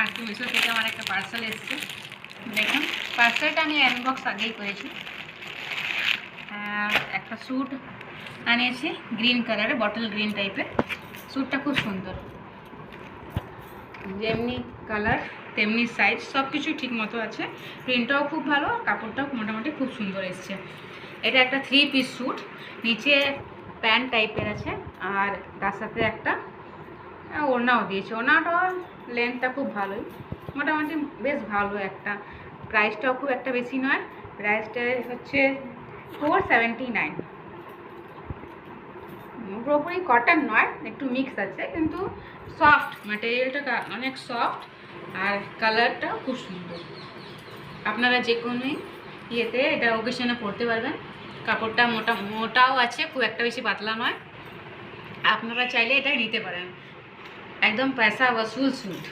আজকে মিশো থেকে আমার একটা পার্সেল এসেছে। দেখুন পার্সেলটা আমি আনবক্স আগেই করেছি। একটা স্যুট আনিয়েছি গ্রিন কালারে, বটল গ্রিন টাইপের। স্যুটটা খুব সুন্দর, যেমনি কালার তেমনি সাইজ, সব কিছুই ঠিক মতো আছে। প্রিন্টটাও খুব ভালো, কাপড়টাও মোটামুটি খুব সুন্দর এসছে। এটা একটা 3 পিস স্যুট, নিচে প্যান্ট টাইপের আছে আর তার সাথে একটা ওড়নাও দিয়েছে। ওড়নাটাও লেন্থটা খুব ভালোই, মোটামুটি বেশ ভালো একটা। প্রাইসটাও খুব একটা বেশি নয়, প্রাইসটা হচ্ছে 479। পুরোপুরি কটন নয়, একটু মিক্স আছে, কিন্তু সফট ম্যাটেরিয়ালটা অনেক সফট আর কালারটাও খুব সুন্দর। আপনারা যে কোনো ইয়েতে এটা ওকেশনে পরতে পারবেন। কাপড়টা মোটাও আছে, খুব একটা বেশি পাতলা নয়। আপনারা চাইলে এটা নিতে পারেন, একদম পয়সা ওসুল স্যুট।